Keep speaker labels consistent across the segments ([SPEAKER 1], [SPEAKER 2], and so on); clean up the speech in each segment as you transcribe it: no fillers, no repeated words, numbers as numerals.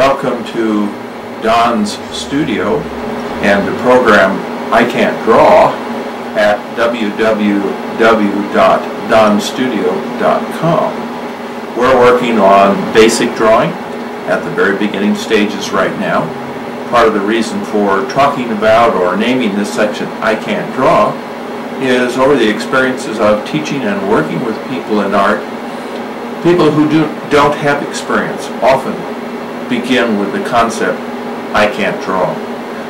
[SPEAKER 1] Welcome to Don's studio and the program I Can't Draw at www.donstudio.com. We're working on basic drawing at the very beginning stages right now. Part of the reason for talking about or naming this section I Can't Draw is over the experiences of teaching and working with people in art. People who don't have experience often begin with the concept, I can't draw.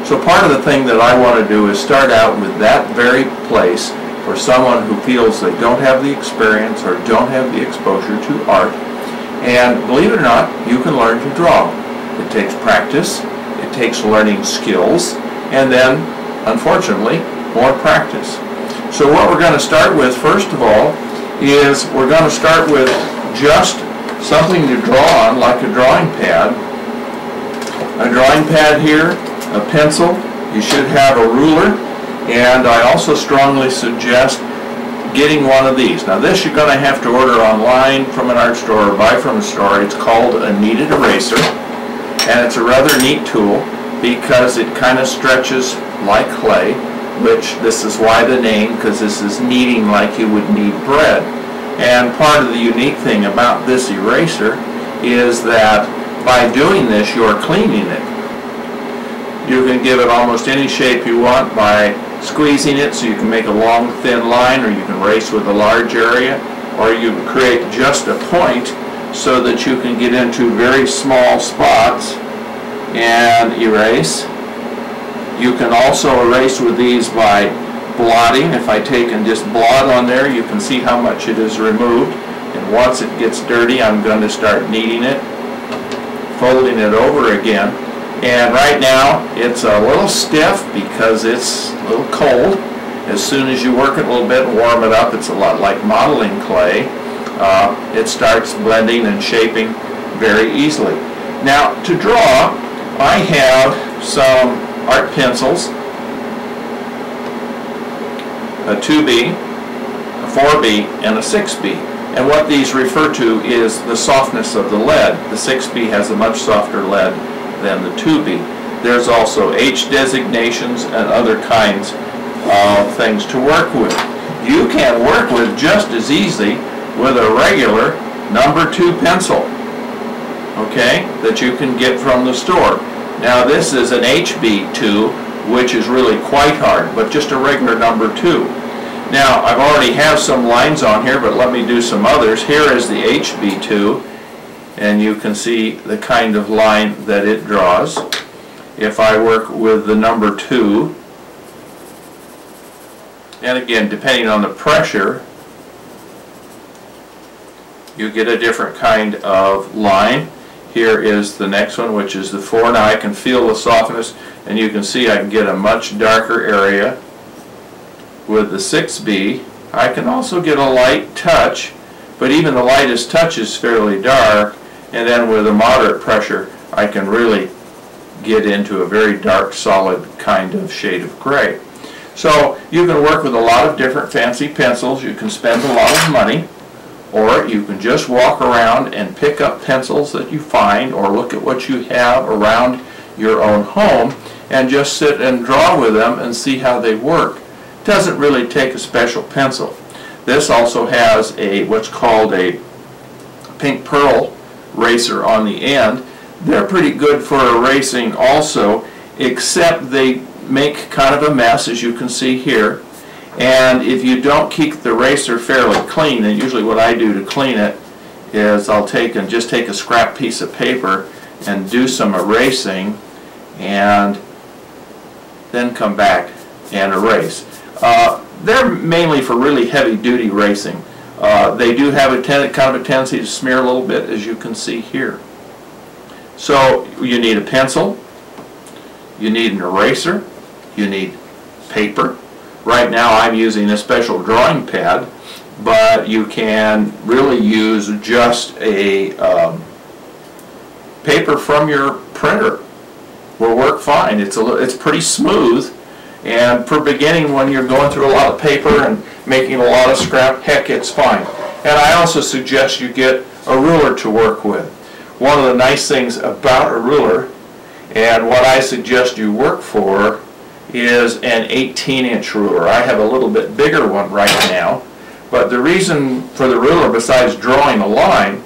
[SPEAKER 1] So part of the thing that I want to do is start out with that very place for someone who feels they don't have the experience or don't have the exposure to art. And believe it or not, you can learn to draw. It takes practice, it takes learning skills, and then, unfortunately, more practice. So what we're going to start with, first of all, is we're going to start with just something to draw on, like a drawing pad. A drawing pad here, a pencil. You should have a ruler, and I also strongly suggest getting one of these. Now this you're going to have to order online from an art store or buy from a store. It's called a kneaded eraser, and it's a rather neat tool because it kind of stretches like clay, which this is why the name, because this is kneading like you would knead bread. And part of the unique thing about this eraser is that by doing this, you're cleaning it. You can give it almost any shape you want by squeezing it, so you can make a long, thin line, or you can erase with a large area, or you can create just a point so that you can get into very small spots and erase. You can also erase with these by blotting. If I take and just blot on there, you can see how much it is removed. And once it gets dirty, I'm going to start kneading it, folding it over again. And right now, it's a little stiff because it's a little cold. As soon as you work it a little bit and warm it up, it's a lot like modeling clay. It starts blending and shaping very easily. Now, to draw, I have some art pencils, a 2B, a 4B, and a 6B. And what these refer to is the softness of the lead. The 6B has a much softer lead than the 2B. There's also H designations and other kinds of things to work with. You can work with just as easily with a regular number 2 pencil, okay, that you can get from the store. Now this is an HB2, which is really quite hard, but just a regular number 2. Now I've already have some lines on here, but let me do some others. Here is the HB2, and you can see the kind of line that it draws. If I work with the number 2, and again, depending on the pressure, you get a different kind of line. Here is the next one, which is the 4. Now I can feel the softness, and you can see I can get a much darker area with the 6B. I can also get a light touch, but even the lightest touch is fairly dark, and then with a moderate pressure I can really get into a very dark, solid kind of shade of gray. So you can work with a lot of different fancy pencils. You can spend a lot of money, or you can just walk around and pick up pencils that you find, or look at what you have around your own home and just sit and draw with them and see how they work. It doesn't really take a special pencil. This also has a what's called a pink pearl eraser on the end. They're pretty good for erasing also, except they make kind of a mess, as you can see here. And if you don't keep the eraser fairly clean, and usually what I do to clean it is I'll take a scrap piece of paper and do some erasing, and then come back and erase. They're mainly for really heavy-duty erasing. They do have kind of a tendency to smear a little bit, as you can see here. So you need a pencil, you need an eraser, you need paper. Right now I'm using a special drawing pad, but you can really use just a paper from your printer. Will work fine. It's pretty smooth, and for beginning, when you're going through a lot of paper and making a lot of scrap, heck, it's fine. And I also suggest you get a ruler to work with. one of the nice things about a ruler, and what I suggest you work for, is an 18-inch ruler. I have a little bit bigger one right now, but the reason for the ruler, besides drawing a line,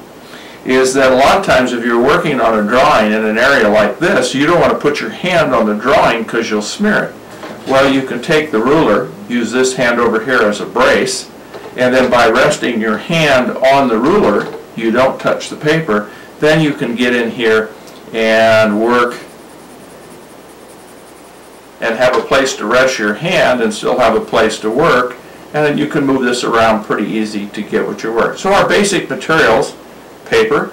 [SPEAKER 1] is that a lot of times if you're working on a drawing in an area like this, you don't want to put your hand on the drawing because you'll smear it. Well, you can take the ruler, use this hand over here as a brace, and then by resting your hand on the ruler, you don't touch the paper, then you can get in here and work and have a place to rest your hand and still have a place to work, and then you can move this around pretty easy to get what you work. So our basic materials: paper,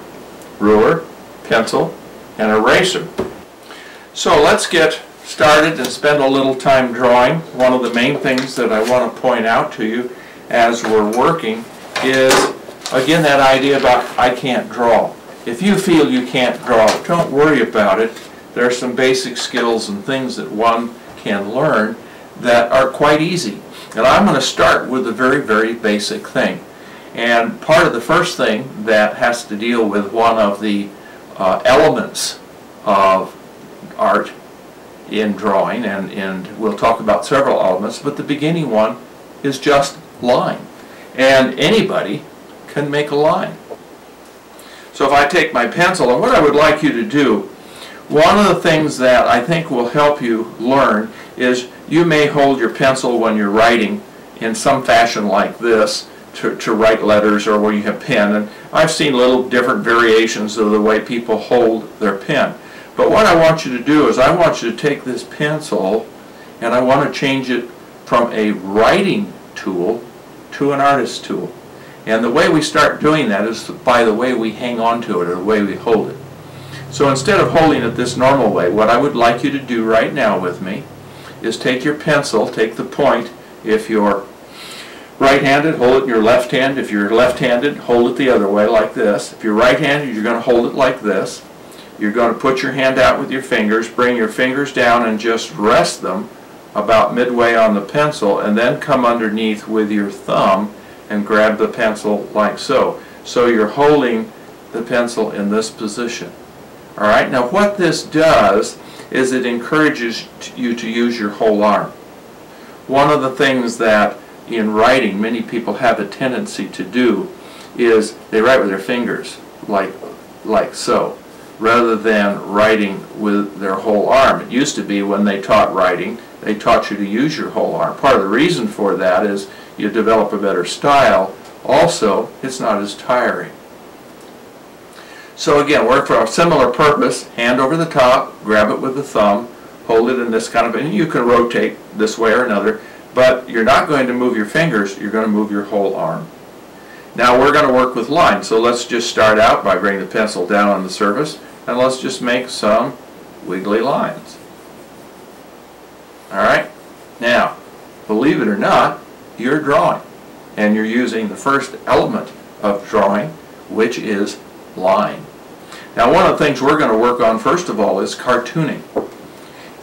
[SPEAKER 1] ruler, pencil, and eraser. So let's get started and spend a little time drawing. One of the main things that I want to point out to you as we're working is, again, that idea about I can't draw. If you feel you can't draw, don't worry about it. There are some basic skills and things that one can learn that are quite easy. And I'm going to start with a very, very basic thing. And part of the first thing that has to deal with one of the elements of art in drawing, and we'll talk about several elements, but the beginning one is just line. And anybody can make a line. So if I take my pencil, and what I would like you to do, one of the things that I think will help you learn is you may hold your pencil when you're writing in some fashion like this to write letters, or where you have pen. And I've seen little different variations of the way people hold their pen. But what I want you to do is I want you to take this pencil and I want to change it from a writing tool to an artist tool. And the way we start doing that is by the way we hang on to it, or the way we hold it. So instead of holding it this normal way, what I would like you to do right now with me is take your pencil, take the point. If you're right-handed, hold it in your left hand. If you're left-handed, hold it the other way like this. If you're right-handed, you're going to hold it like this. You're going to put your hand out with your fingers, bring your fingers down and just rest them about midway on the pencil, and then come underneath with your thumb and grab the pencil like so. So you're holding the pencil in this position. All right, now what this does is it encourages you to use your whole arm. One of the things that in writing many people have a tendency to do is they write with their fingers like so, rather than writing with their whole arm. It used to be when they taught writing, they taught you to use your whole arm. Part of the reason for that is you develop a better style. Also, it's not as tiring. So again, work for a similar purpose. Hand over the top, grab it with the thumb, hold it in this kind of, and you can rotate this way or another, but you're not going to move your fingers, you're going to move your whole arm. Now we're going to work with lines, so let's just start out by bringing the pencil down on the surface, and let's just make some wiggly lines. Alright, now, believe it or not, you're drawing, and you're using the first element of drawing, which is line. Now one of the things we're going to work on first of all is cartooning.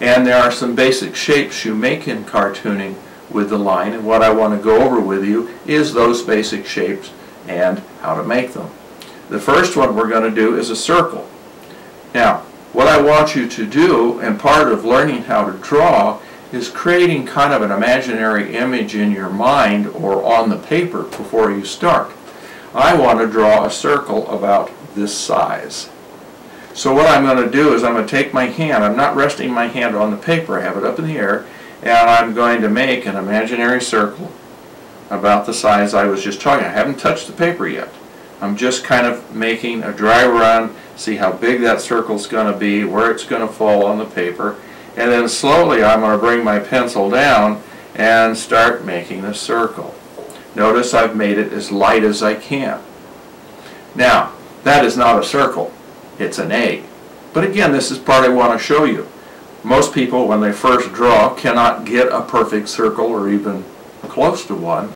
[SPEAKER 1] And there are some basic shapes you make in cartooning with the line, and what I want to go over with you is those basic shapes and how to make them. The first one we're going to do is a circle. Now what I want you to do, and part of learning how to draw, is creating kind of an imaginary image in your mind or on the paper before you start. I want to draw a circle about this size. So what I'm going to do is I'm going to take my hand, I'm not resting my hand on the paper, I have it up in the air, and I'm going to make an imaginary circle about the size I was just talking. I haven't touched the paper yet. I'm just kind of making a dry run, see how big that circle's going to be, where it's going to fall on the paper, and then slowly I'm going to bring my pencil down and start making a circle. Notice I've made it as light as I can. Now, that is not a circle, it's an egg. But again, this is part I want to show you. Most people, when they first draw, cannot get a perfect circle or even close to one.